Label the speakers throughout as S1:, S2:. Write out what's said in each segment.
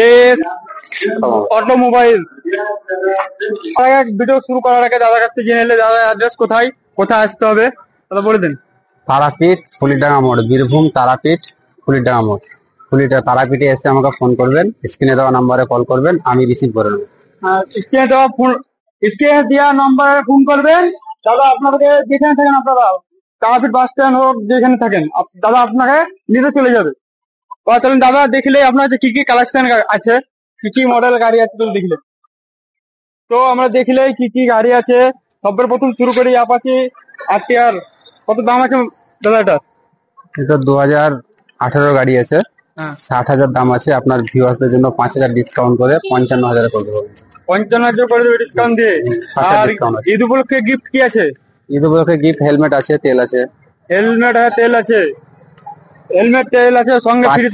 S1: S automobile. Video শুরু করার আগে দাদার কাছ থেকে জেনে নিলে দাদার অ্যাড্রেস কোথায় কোথায় আসতে হবে দাদা বলে দেন।
S2: তারাপীঠ ফুলিডাঙ্গা মোড়, বীরভূম তারাপীঠ ফুলিডাঙ্গা মোড়। তারাপীঠে এসে আমাকে ফোন করবেন, স্ক্রিনে দেওয়া নাম্বারে কল করবেন, আমি রিসিভ করে নেবো।
S1: স্ক্রিনে দেওয়া নাম্বারে ফোন করবেন দাদা। আপনাদের যেখানে থাকেন আপনারা, তারাপীঠ বাস স্ট্যান্ড হোক যেখানে থাকেন, দাদা আপনাকে নিতে চলে যাবে। চলেন দাদা দেখলে আপনার কি কি কালেকশন আছে, কি কি মডেল গাড়ি আছে তো দেখলে। তো আমরা দেখলে কি কি গাড়ি আছে, সবের প্রথম শুরু করি অ্যাপাচি RTR। কত দাম আছে দাদা এটা?
S2: এটা 2018 গাড়ি আছে, 60,000 দাম আছে। আপনার ভিউয়ার্সদের জন্য 5,000 ডিসকাউন্ট করে 55,000 করে দেবো।
S1: 55,000 করে দেবে ডিসকাউন্ট দিয়ে। আর ঈদ উপলক্ষে গিফট কি আছে?
S2: ঈদ উপলক্ষে গিফট হেলমেট আছে, তেল আছে।
S1: হেলমেট আছে, তেল আছে। হেলমেট তেল আছে, সঙ্গে ফ্রি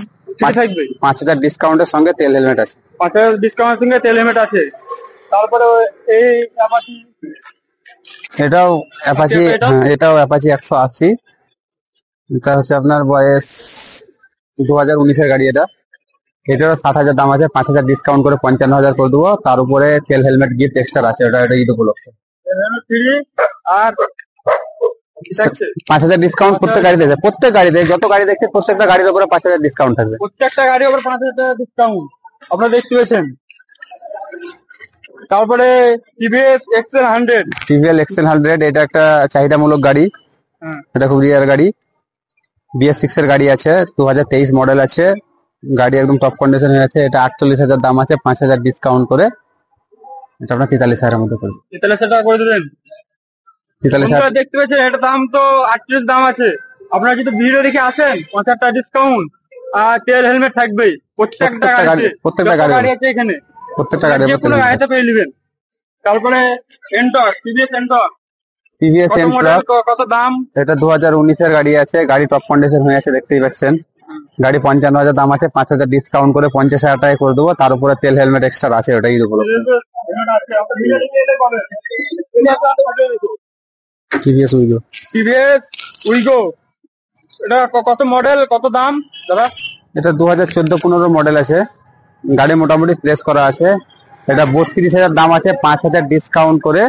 S1: থাকবে।
S2: 5,000 ডিসকাউন্টের সঙ্গে তেল হেলমেট আছে।
S1: 5,000 ডিসকাউন্টের সঙ্গে তেল হেলমেট আছে। তারপরে এই অ্যাপাচি,
S2: এটাও অ্যাপাচি, এটাও অ্যাপাচি 180। এটা হচ্ছে আপনার বয়স 2019-এর গাড়ি। এটারও 60,000 দাম আছে, 5,000 ডিসকাউন্ট করে 55,000 করে দেবো। তার উপরে তেল হেলমেট গিফট এক্সট্রা আছে, এটা ঈদ উপলক্ষে।
S1: আর
S2: 5,000 ডিসকাউন্ট প্রত্যেক গাড়িতে, যত গাড়ি দেখছে প্রত্যেকটা গাড়ির উপরে 5,000 ডিসকাউন্ট থাকবে।
S1: প্রত্যেকটা গাড়ির উপর 5,000 ডিসকাউন্ট আপনারা দেখতে পেয়েছেন। তারপরে টিভিএস এক্সেল 100।
S2: এটা একটা চাহিদামূলক গাড়ি, এটা খুব রিয়ার গাড়ি। BS6 এর গাড়ি আছে, 2023 মডেল আছে। গাড়ি একদম টপ কন্ডিশন হয়ে আছে। এটা 48,000 দাম আছে, 5,000 ডিসকাউন্ট করে এটা আপনার 43,000-এর মধ্যে করে
S1: 43,000 টাকা করে দেবেন। 43,000 দেখতে পেয়েছেন, এটা দাম তো 38 দাম আছে। আপনারা যদি ভিডিও দেখে আসেন 50 টাকা ডিসকাউন্ট আর তেল হেলমেট থাকবে প্রত্যেকটা গাড়ি আছে এখানে,
S2: প্রত্যেকটা গাড়ি
S1: যে কোনো গাড়িতে পেয়ে নেবেন। তারপরে এন্টর, টিভিএস এন্টর কত দাম?
S2: এটা 2019-এর গাড়ি আছে, গাড়ি টপ কন্ডিশন হয়ে আছে, দেখতেই পাচ্ছেন। গাড়ি 55,000 দাম আছে, 5,000 ডিসকাউন্ট করে 50,000 টাকা করে দেবো। তার উপরে তেল হেলমেট এক্সট্রা আছে, ওটা ঈদ উপলক্ষে। টিভিএস
S1: উইগো, এটা কত মডেল, কত দাম দাদা?
S2: এটা 2014-15 মডেল আছে, গাড়ি মোটামুটি প্রেস করা আছে। এটা 32,000 দাম আছে, 5,000 ডিসকাউন্ট করে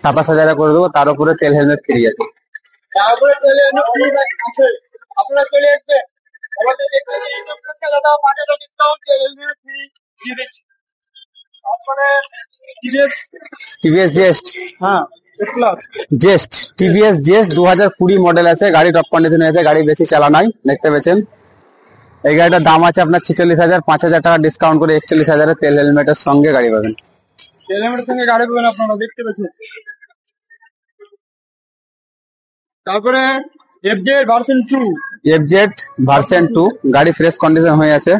S2: 27,000 করে দেবো। তার উপরে তেল হেলমেট ফ্রি আছে।
S1: তারপরে তেল হেলমেট ফ্রি আছে, আপনারা চলে আসবেন। আমাদের এখানে দাদা 5,000 ডিসকাউন্ট তেল হেলমেট ফ্রি দিয়ে দিচ্ছি। তারপরে
S2: টিভিএস জেস্ট, টিভিএস জেস্ট 2020 মডেল আছে, গাড়ি টপ কন্ডিশনে আছে, গাড়ি বেশি চালা নাই, দেখতে পেয়েছেন। এই গাড়িটার দাম আছে আপনার 46,000, 5,000 টাকা ডিসকাউন্ট করে 41,000 তেল হেলমেটের সঙ্গে গাড়ি পাবেন।
S1: তেল হেলমেটের সঙ্গে গাড়ি পাবেন আপনারা, দেখতে পেয়েছেন। তারপরে এফজেড ভার্সন 2
S2: গাড়ি ফ্রেশ কন্ডিশন হয়ে আছে,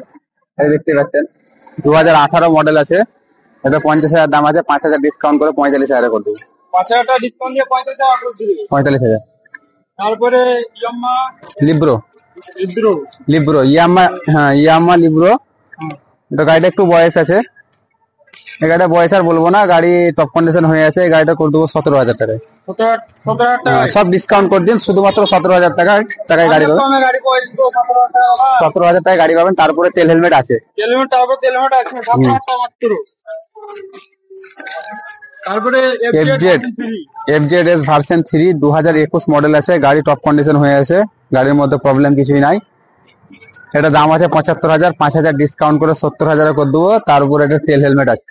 S2: এই দেখতে পাচ্ছেন। 2018 মডেল আছে, এটা 50,000 দাম আছে, 5,000 ডিসকাউন্ট করে 45,000 করে দেবো।
S1: 5,000 টাকা ডিসকাউন্ট দিয়ে 45,000 করে দিবে।
S2: 45,000।
S1: তারপরে ইয়ামাহা
S2: লিব্রো, ইয়ামাহা লিব্রো। এটা গাড়িটা একটু বয়স আছে, এই গাড়িটা বয়স আর বলবো না, গাড়ি টপ কন্ডিশন হয়ে আছে। এই গাড়িটা করে দেবো 17,000 টাকায়।
S1: 17,000 টাকা
S2: সব ডিসকাউন্ট করে দিন, শুধুমাত্র 17,000 টাকায় গাড়ি পাবেন। 17,000 টাকায় গাড়ি পাবেন। তারপরে তেল হেলমেট আছে,
S1: তেল হেলমেট আছে 17,000 টাকা মাত্র। তারপরে
S2: FZS ভার্সন 3 2021 মডেল আছে, গাড়ি টপ কন্ডিশন হয়ে আছে, গাড়ির মধ্যে প্রবলেম কিছুই নাই। এটা দাম আছে 75,000, 5,000 ডিসকাউন্ট করে 70,000 করে দেবো। তার উপর এটা তেল হেলমেট আছে।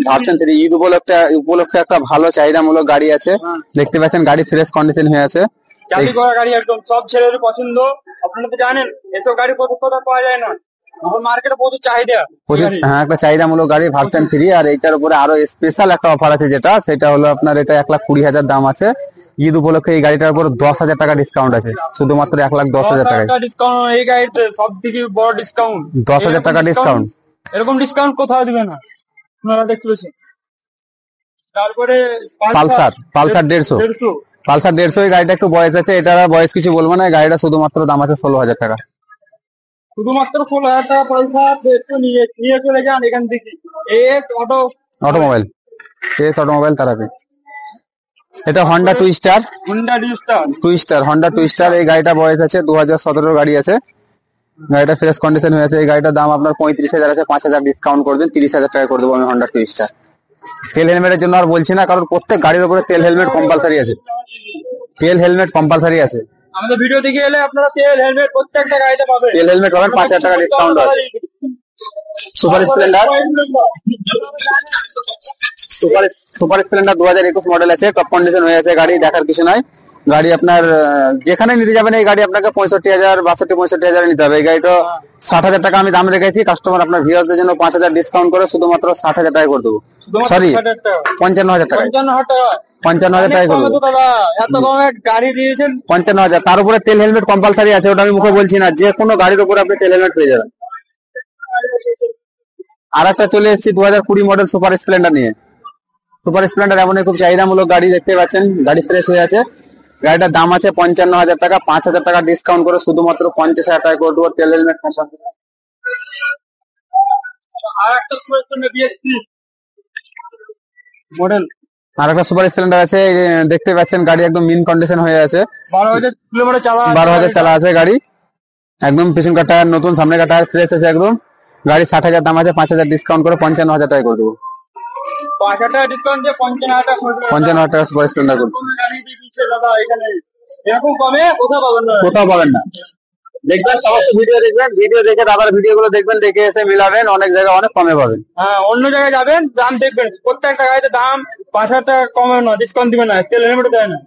S2: ভার্সন 3 ঈদ উপলক্ষে একটা ভালো চাহিদামূলক গাড়ি আছে, দেখতে পাচ্ছেন। গাড়ি ফ্রেশ কন্ডিশন হয়ে আছে,
S1: গাড়ি একদম সব ছেলেদের পছন্দ। আপনারা তো জানেন এসব গাড়ি কোথাও পাওয়া যায় না, মার্কেটে প্রচুর চাহিদা।
S2: একটা চাহিদামূলক গাড়ি ভার্সন 3। আর এইটার উপরে আরো স্পেশাল একটা অফার আছে, সেটা হলো আপনার এটা 1,20,000 দাম আছে। ঈদ উপলক্ষে এই গাড়িটার উপর 10,000 টাকা ডিসকাউন্ট আছে, শুধুমাত্র 1,10,000 টাকা
S1: ডিসকাউন্ট। এই গাড়িতে সব থেকে বড় ডিসকাউন্ট
S2: 10,000 টাকা ডিসকাউন্ট।
S1: এরকম ডিসকাউন্ট কোথাও দিবে না, আপনারা দেখতে পেয়েছেন। তারপরে
S2: পালসার 150, এই গাড়িটা একটু বয়স আছে, এটার বয়স কিছু বলবো না। গাড়িটা শুধুমাত্র দাম আছে 16,000 টাকা।
S1: শুধুমাত্র 16,000 টাকা পয়সা একটু নিয়ে চলে যান এখান থেকে। অটোমোবাইল
S2: তারাপীঠ। এটা Honda Twister.
S1: Honda Twister.
S2: Honda Twister. এই গাড়িটা বয়স আছে 2017 গাড়ি আছে। গাড়িটা ফ্রেশ কন্ডিশন হয়ে আছে। এই গাড়িটার দাম আপনার 35,000 আছে, 5,000 ডিসকাউন্ট করে দিন, 30,000 টাকা করে দেবো আমি হন্ডা টুইস্টার। তেল হেলমেটের জন্য আর বলছি না, কারণ প্রত্যেক গাড়ির উপরে তেল হেলমেট কম্পালসারি আছে। তেল হেলমেট কম্পালসারি আছে।
S1: আমাদের ভিডিও দেখে এলে আপনারা তেল হেলমেট প্রত্যেকটা গাড়িতে পাবেন।
S2: তেল হেলমেট পাবেন, 5,000 টাকা ডিসকাউন্ট আছে। Super Splendor. Super Splendor 2021 model আছে, টপ কন্ডিশন হয়ে আছে গাড়ি, দেখার কিছু নাই। গাড়ি আপনার যেখানে নিতে যাবেন এই গাড়ি আপনাকে 65,000, 62-65,000 নিতে হবে। এই গাড়িটা 60,000 টাকা আমি দাম রেখেছি, কাস্টমার আপনার ভিউয়ারদের জন্য 5,000 ডিসকাউন্ট করে শুধুমাত্র 60,000 টাকা করে দেবো। সরি, 55,000 টাকা। 55,000 টাকা করে দেবো।
S1: এত কমে গাড়ি দিয়েছেন।
S2: 55,000। তার উপরে তেল হেলমেট কম্পালসারি আছে, ওটা আমি মুখে বলছি না, যে কোনো গাড়ির উপরে আপনি তেল হেলমেট পেয়ে যাবেন। আর একটা চলে এসেছি 2020 মডেল সুপার স্প্লেন্ডার নিয়ে। সুপার স্প্লেন্ডার এমন খুব চাহিদামূলক গাড়ি, দেখতে পাচ্ছেন গাড়ি ফ্রেশ হয়ে আছে। গাড়িটার দাম আছে 55,000 টাকা, 5,000 টাকা ডিসকাউন্ট করে শুধুমাত্র 50,000 টাকা করে দেবো তেল হেলমেট।
S1: মডেল
S2: আর একটা সুপার স্প্লেন্ডার আছে, এই যে দেখতে পাচ্ছেন গাড়ি একদম মিন কন্ডিশন হয়ে আছে।
S1: 12,000 কিলোমিটার চালা।
S2: 12,000 চালা আছে গাড়ি, একদম পিছনকার টায়ার নতুন, সামনের টায়ার ফ্রেশ আছে একদম। গাড়ি 60,000 দাম আছে, 5,000 ডিসকাউন্ট করে 55,000 টাকা করে দেবো।
S1: 5,000 টাকা ডিসকাউন্ট দিয়ে 55,000 টাকা করে দেবো।
S2: 55,000 টাকা সুপার স্প্লেন্ডার করবো।
S1: গাড়ি দিয়ে দিচ্ছে দাদা, এখানে এরকম কমে কোথাও পাবেন না।
S2: কোথাও পাবেন না। দেখবেন সমস্ত ভিডিও দেখবেন, ভিডিও দেখে দাদার ভিডিও গুলো দেখবেন, দেখে এসে মিলাবেন, অনেক জায়গায় অনেক কমে পাবেন।
S1: হ্যাঁ, অন্য জায়গায় যাবেন, দাম দেখবেন, প্রত্যেকটা গাড়িতে দাম 5,000 টাকা কমে না, ডিসকাউন্ট দিবে না, তেল হেলমেট দেয় না।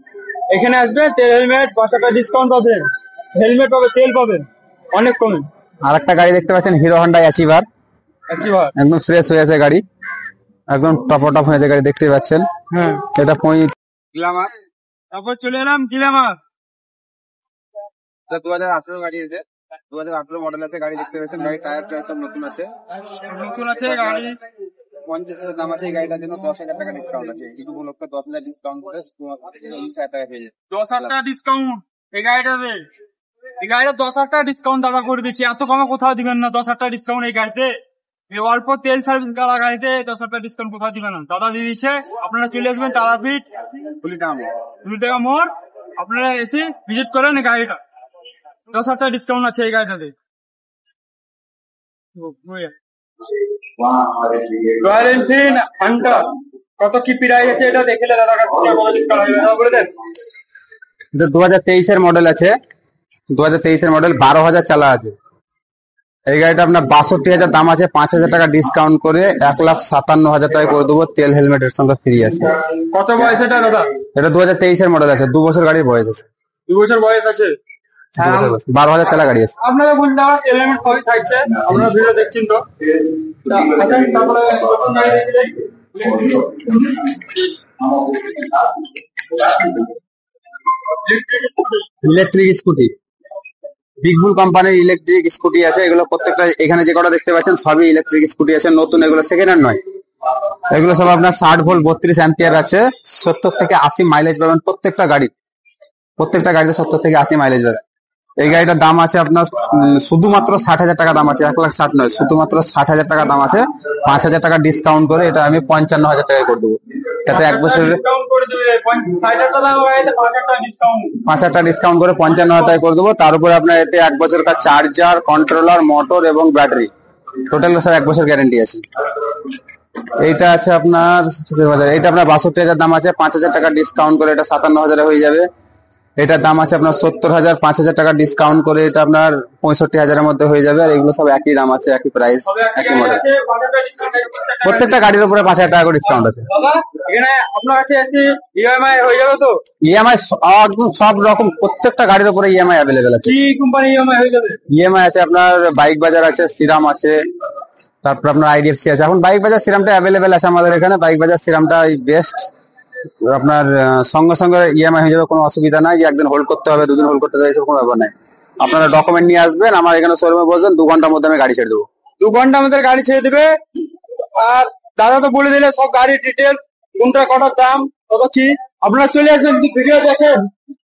S1: এখানে আসবে, তেল হেলমেট 5,000 টাকা ডিসকাউন্ট পাবেন, হেলমেট পাবে, তেল পাবেন অনেক কমে।
S2: আর একটা গাড়ি দেখতে পাচ্ছেন হিরো হন্ডা অ্যাচিভার, একদম ফ্রেশ হয়ে আছে গাড়ি, একদম টপ হয়েছে গাড়ি, দেখতে পাচ্ছেন।
S1: হ্যাঁ,
S2: এটা
S1: গ্ল্যামার। তারপর চলে এলাম গ্ল্যামার।
S2: 2018 গাড়ি আছে, 2018 মডেল আছে গাড়ি, দেখতে পাচ্ছেন গাড়ি টায়ার সব নতুন আছে।
S1: গাড়ি
S2: 50,000 দাম আছে। এই গাড়িটার জন্য 10,000 টাকা ডিসকাউন্ট আছে। ঈদ উপলক্ষে 10,000 ডিসকাউন্ট করে 40,000 টাকা পেয়ে যাবে।
S1: 10,000 টাকা ডিসকাউন্ট এই গাড়িটাতে। এই গাড়িটা 10,000 টাকা ডিসকাউন্ট দাদা করে দিচ্ছি, এত কমে কোথাও দিবেন না। 10,000 টাকা ডিসকাউন্ট এই গাড়িতে, এই অল্প তেল সার্ভিস করা গাড়িতে 10,000 টাকা ডিসকাউন্ট কোথাও দিবেন না, দাদা দিয়ে দিচ্ছে। আপনারা চলে আসবেন তারাপীঠ টাকা মোড়, আপনারা এসে ভিজিট করেন এই গাড়িটা। 10,000 টাকা ডিসকাউন্ট আছে এই গাড়িটাতে। রয়্যাল এনফিল্ড হান্টার কত কি প্রাইস আছে এটা দেখলে দাদা বলে দেন।
S2: 2023 মডেল আছে, 2023 মডেল, 12,000 চালা আছে। এই গাড়িটা আপনার 62,000 দাম আছে, 5,000 টাকা ডিসকাউন্ট করে 1,57,000 টাকা করে দেবো, তেল হেলমেটের সঙ্গে ফ্রি আছে।
S1: কত বয়স এটা দাদা?
S2: এটা 2023 মডেল আছে, 2 বছর গাড়ির বয়স আছে।
S1: 2 বছর বয়স আছে,
S2: 12,000 চালা গাড়ি আছে।
S1: আপনারা বললাম তেল হেলমেট সবই থাকছে, আপনারা ভিডিও দেখছেন তো। তারপরে নতুন গাড়ি দেখলে
S2: ইলেকট্রিক স্কুটি, বিগবুল কোম্পানির ইলেকট্রিক স্কুটি আছে। এগুলো প্রত্যেকটা এখানে যে কটা দেখতে পাচ্ছেন সবই ইলেকট্রিক স্কুটি আছে, নতুন, এগুলো সেকেন্ড হ্যান্ড নয়। এগুলো সব আপনার 60 ভোল্ট 32 অ্যাম্পিয়ার আছে, 70 থেকে 80 মাইলেজ পাবেন প্রত্যেকটা গাড়িতে 70 থেকে 80 মাইলেজ পাবেন। এই গাড়িটার দাম আছে আপনার শুধুমাত্র 60,000 টাকা দাম আছে, 1,60,000 নয়, শুধুমাত্র 60,000 টাকা দাম আছে। 5,000 টাকা ডিসকাউন্ট করে এটা আমি 55,000 টাকা করে দেবো। এতে 1 বছরের 5,000 টাকা ডিসকাউন্ট করে 55,000 টাকা করে দেবো। তার উপরে আপনার এতে 1 বছর কার চার্জার, কন্ট্রোলার, মোটর এবং ব্যাটারি, টোটাল স্যার 1 বছর গ্যারেন্টি আছে। এইটা আছে আপনার, এইটা আপনার 62,000 দাম আছে, 5,000 টাকা ডিসকাউন্ট করে এটা 57,000 হয়ে যাবে। এটার দাম আছে আপনার 70,000, 5,000 টাকা ডিসকাউন্ট করে এটা আপনার 65,000 মধ্যে হয়ে যাবে। আর এগুলো সব একই দাম আছে, একই প্রাইস, একই মডেল। প্রত্যেকটা গাড়ির উপরে 5,000 টাকা করে ডিসকাউন্ট আছে।
S1: এখানে আপনার কাছে এসে ইএমআই হয়ে যাবে তো?
S2: ইএমআই একদম সব রকম, প্রত্যেকটা গাড়ির উপরে ইএমআই অ্যাভেলেবেল আছে।
S1: কি কোম্পানি ইএমআই হয়ে যাবে?
S2: ইএমআই আছে আপনার বাইক বাজার আছে, শ্রীরাম আছে, তারপর আপনার আইডিএফসি আছে। এখন বাইক বাজার শ্রীরামটা অ্যাভেলেবেল আছে আমাদের এখানে, বাইক বাজার শ্রীরামটা বেস্ট। আপনার সঙ্গে সঙ্গে ইএমআই হয়ে যাবে, কোনো অসুবিধা নাই যে একদিন হোল্ড করতে হবে, 2 দিন হোল্ড করতে হবে, এসব কোনো ব্যাপার নাই। আপনারা ডকুমেন্ট নিয়ে আসবেন, আমার এখানে শোরুমে বসবেন, 2 ঘন্টার মধ্যে আমি গাড়ি ছেড়ে দেবো।
S1: 2 ঘন্টার মধ্যে গাড়ি ছেড়ে দেবে। আর দাদা তো বলে দিলে সব গাড়ির ডিটেলস, কোনটা কটার দাম কত কি। আপনারা চলে আসবেন, ভিডিও দেখেন,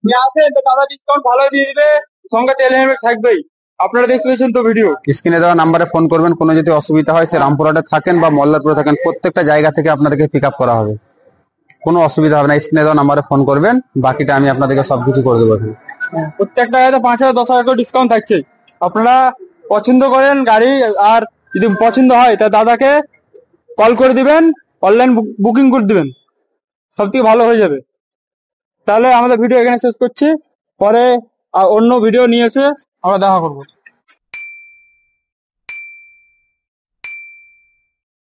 S1: নিয়ে আসেন তো দাদা ডিসকাউন্ট ভালো দিয়ে দিবে, সঙ্গে তেল হেলমেট থাকবেই। আপনারা দেখতে পেয়েছেন তো ভিডিও।
S2: স্ক্রিনে দেওয়া নাম্বারে ফোন করবেন, কোনো যদি অসুবিধা হয়, সে রামপুরহাটে থাকেন বা মল্লারপুরে থাকেন, প্রত্যেকটা জায়গা থেকে আপনাদেরকে পিক আপ করা হবে। কোনো অসুবিধা হবে না, স্ক্রিনে দেওয়া নাম্বারে ফোন করবেন, বাকিটা আমি আপনাদেরকে সবকিছু করে দেবো এখানে।
S1: প্রত্যেকটা গাড়িতে 5,000 10,000 করে ডিসকাউন্ট থাকছে। আপনারা পছন্দ করেন গাড়ি, আর যদি পছন্দ হয় তা দাদাকে কল করে দিবেন, অনলাইন বুকিং করে দিবেন, সব থেকে ভালো হয়ে যাবে। তাহলে আমাদের ভিডিও এখানে শেষ করছি, পরে অন্য ভিডিও নিয়ে এসে আমরা দেখা করবো।